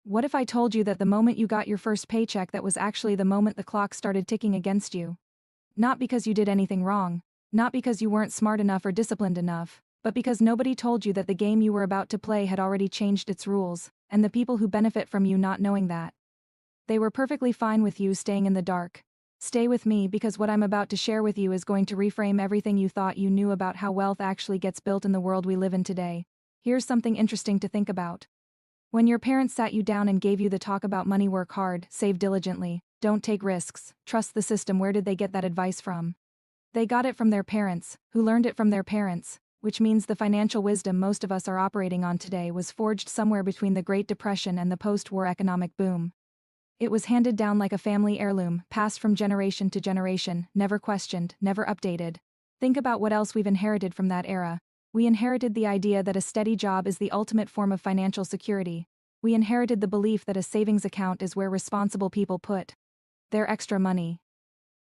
What if I told you that the moment you got your first paycheck, that was actually the moment the clock started ticking against you? Not because you did anything wrong, not because you weren't smart enough or disciplined enough, but because nobody told you that the game you were about to play had already changed its rules, and the people who benefit from you not knowing that. They were perfectly fine with you staying in the dark. Stay with me, because what I'm about to share with you is going to reframe everything you thought you knew about how wealth actually gets built in the world we live in today. Here's something interesting to think about. When your parents sat you down and gave you the talk about money, work hard, save diligently, don't take risks, trust the system, where did they get that advice from? They got it from their parents, who learned it from their parents, which means the financial wisdom most of us are operating on today was forged somewhere between the Great Depression and the post-war economic boom. It was handed down like a family heirloom, passed from generation to generation, never questioned, never updated. Think about what else we've inherited from that era. We inherited the idea that a steady job is the ultimate form of financial security. We inherited the belief that a savings account is where responsible people put their extra money.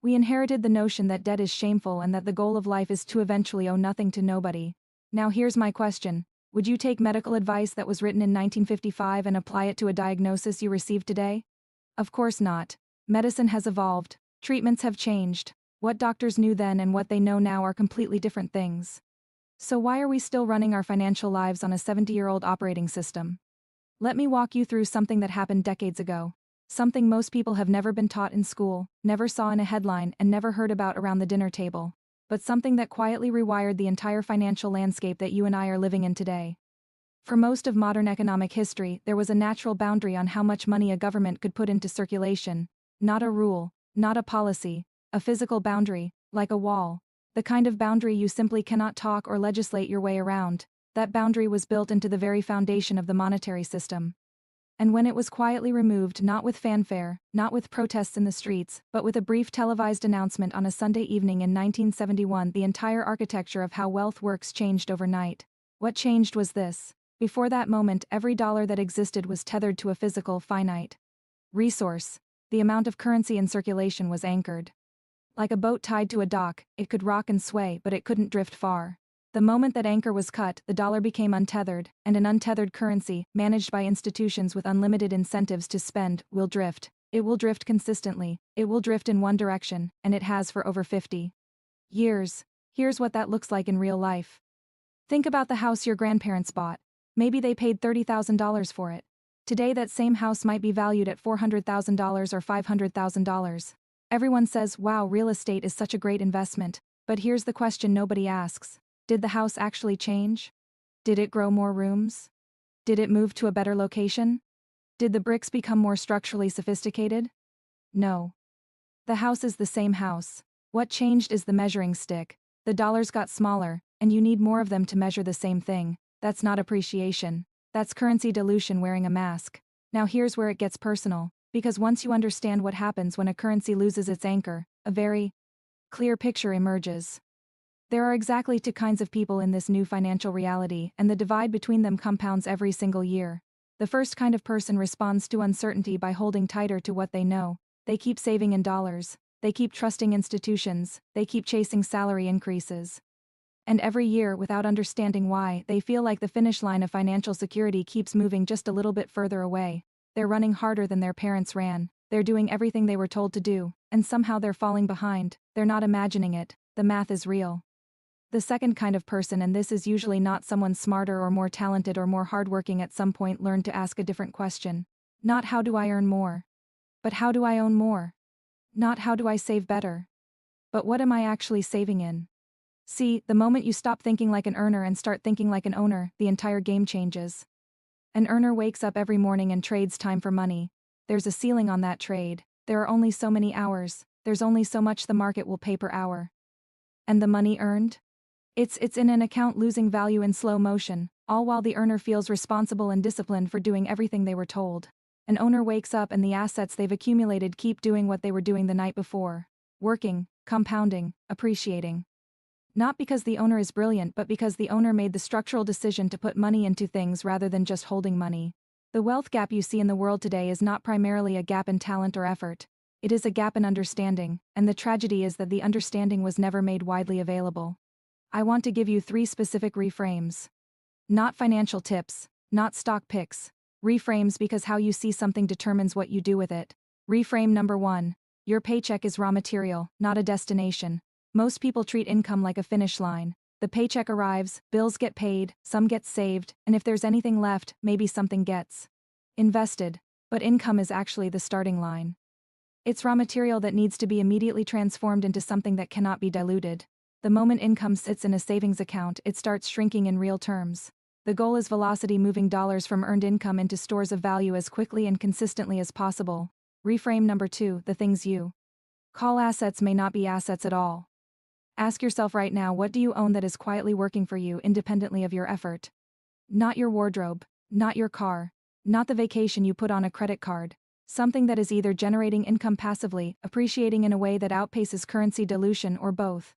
We inherited the notion that debt is shameful and that the goal of life is to eventually owe nothing to nobody. Now here's my question. Would you take medical advice that was written in 1955 and apply it to a diagnosis you received today? Of course not. Medicine has evolved. Treatments have changed. What doctors knew then and what they know now are completely different things. So why are we still running our financial lives on a 70-year-old operating system? Let me walk you through something that happened decades ago. Something most people have never been taught in school, never saw in a headline, and never heard about around the dinner table. But something that quietly rewired the entire financial landscape that you and I are living in today. For most of modern economic history, there was a natural boundary on how much money a government could put into circulation. Not a rule, not a policy, a physical boundary, like a wall. The kind of boundary you simply cannot talk or legislate your way around. That boundary was built into the very foundation of the monetary system. And when it was quietly removed, not with fanfare, not with protests in the streets, but with a brief televised announcement on a Sunday evening in 1971, the entire architecture of how wealth works changed overnight. What changed was this. Before that moment, every dollar that existed was tethered to a physical, finite resource. The amount of currency in circulation was anchored. Like a boat tied to a dock, it could rock and sway, but it couldn't drift far. The moment that anchor was cut, the dollar became untethered, and an untethered currency, managed by institutions with unlimited incentives to spend, will drift. It will drift consistently, it will drift in one direction, and it has for over 50 years. Here's what that looks like in real life. Think about the house your grandparents bought. Maybe they paid $30,000 for it. Today that same house might be valued at $400,000 or $500,000. Everyone says, wow, real estate is such a great investment. But here's the question nobody asks. Did the house actually change? Did it grow more rooms? Did it move to a better location? Did the bricks become more structurally sophisticated? No. The house is the same house. What changed is the measuring stick. The dollars got smaller, and you need more of them to measure the same thing. That's not appreciation. That's currency dilution wearing a mask. Now here's where it gets personal, because once you understand what happens when a currency loses its anchor, a very clear picture emerges. There are exactly two kinds of people in this new financial reality, and the divide between them compounds every single year. The first kind of person responds to uncertainty by holding tighter to what they know. They keep saving in dollars. They keep trusting institutions. They keep chasing salary increases. And every year, without understanding why, they feel like the finish line of financial security keeps moving just a little bit further away. They're running harder than their parents ran. They're doing everything they were told to do, and somehow they're falling behind. They're not imagining it. The math is real. The second kind of person, and this is usually not someone smarter or more talented or more hardworking, at some point learned to ask a different question. Not how do I earn more? But how do I own more? Not how do I save better? But what am I actually saving in? See, the moment you stop thinking like an earner and start thinking like an owner, the entire game changes. An earner wakes up every morning and trades time for money. There's a ceiling on that trade. There are only so many hours. There's only so much the market will pay per hour. And the money earned? It's in an account losing value in slow motion, all while the earner feels responsible and disciplined for doing everything they were told. An owner wakes up and the assets they've accumulated keep doing what they were doing the night before. Working, compounding, appreciating. Not because the owner is brilliant, but because the owner made the structural decision to put money into things rather than just holding money. The wealth gap you see in the world today is not primarily a gap in talent or effort. It is a gap in understanding, and the tragedy is that the understanding was never made widely available. I want to give you 3 specific reframes. Not financial tips, not stock picks. Reframes because how you see something determines what you do with it. Reframe number 1. Your paycheck is raw material, not a destination. Most people treat income like a finish line. The paycheck arrives, bills get paid, some get saved, and if there's anything left, maybe something gets invested. But income is actually the starting line. It's raw material that needs to be immediately transformed into something that cannot be diluted. The moment income sits in a savings account, it starts shrinking in real terms. The goal is velocity, moving dollars from earned income into stores of value as quickly and consistently as possible. Reframe number 2. The things you call assets may not be assets at all. Ask yourself right now, what do you own that is quietly working for you independently of your effort? Not your wardrobe, not your car, not the vacation you put on a credit card. Something that is either generating income passively, appreciating in a way that outpaces currency dilution, or both.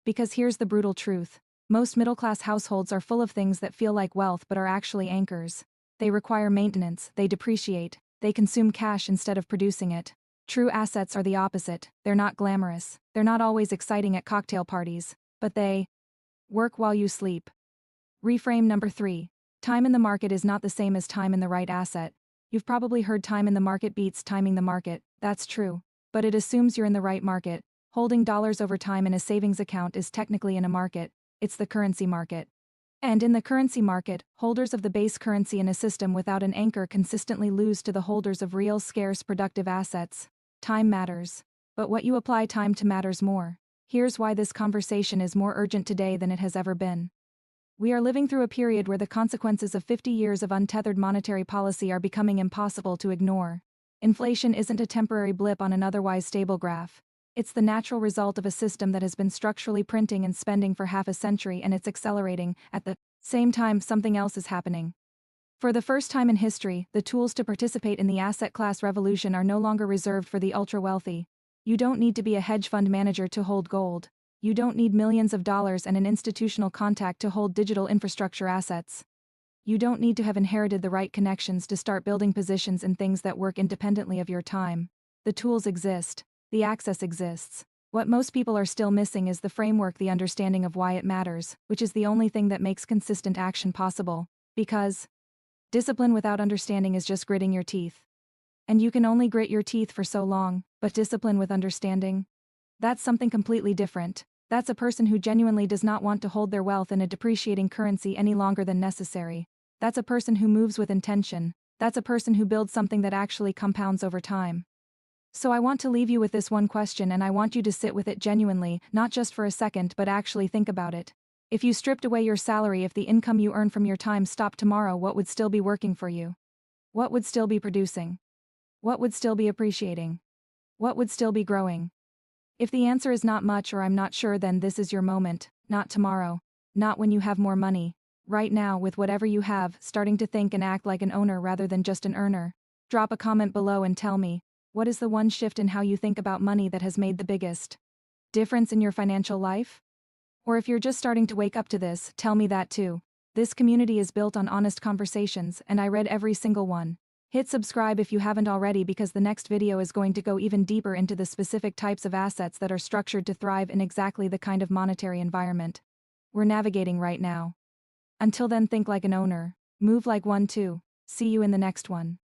Because here's the brutal truth. Most middle-class households are full of things that feel like wealth but are actually anchors. They require maintenance, they depreciate, they consume cash instead of producing it. True assets are the opposite. They're not glamorous, they're not always exciting at cocktail parties, but they work while you sleep. Reframe number 3. Time in the market is not the same as time in the right asset. You've probably heard time in the market beats timing the market. That's true. But it assumes you're in the right market. Holding dollars over time in a savings account is technically in a market. It's the currency market. And in the currency market, holders of the base currency in a system without an anchor consistently lose to the holders of real, scarce, productive assets. Time matters. But what you apply time to matters more. Here's why this conversation is more urgent today than it has ever been. We are living through a period where the consequences of 50 years of untethered monetary policy are becoming impossible to ignore. Inflation isn't a temporary blip on an otherwise stable graph. It's the natural result of a system that has been structurally printing and spending for half a century, and it's accelerating. At the same time, something else is happening. For the first time in history, the tools to participate in the asset class revolution are no longer reserved for the ultra-wealthy. You don't need to be a hedge fund manager to hold gold. You don't need millions of dollars and an institutional contact to hold digital infrastructure assets. You don't need to have inherited the right connections to start building positions in things that work independently of your time. The tools exist. The access exists. What most people are still missing is the framework, the understanding of why it matters, which is the only thing that makes consistent action possible. Because discipline without understanding is just gritting your teeth. And you can only grit your teeth for so long, but discipline with understanding? That's something completely different. That's a person who genuinely does not want to hold their wealth in a depreciating currency any longer than necessary. That's a person who moves with intention. That's a person who builds something that actually compounds over time. So I want to leave you with this one question, and I want you to sit with it genuinely, not just for a second, but actually think about it. If you stripped away your salary, if the income you earn from your time stopped tomorrow, what would still be working for you? What would still be producing? What would still be appreciating? What would still be growing? If the answer is not much, or I'm not sure, then this is your moment. Not tomorrow. Not when you have more money. Right now, with whatever you have, starting to think and act like an owner rather than just an earner. Drop a comment below and tell me, what is the one shift in how you think about money that has made the biggest difference in your financial life? Or if you're just starting to wake up to this, tell me that too. This community is built on honest conversations, and I read every single one. Hit subscribe if you haven't already, because the next video is going to go even deeper into the specific types of assets that are structured to thrive in exactly the kind of monetary environment we're navigating right now. Until then, think like an owner. Move like one too. See you in the next one.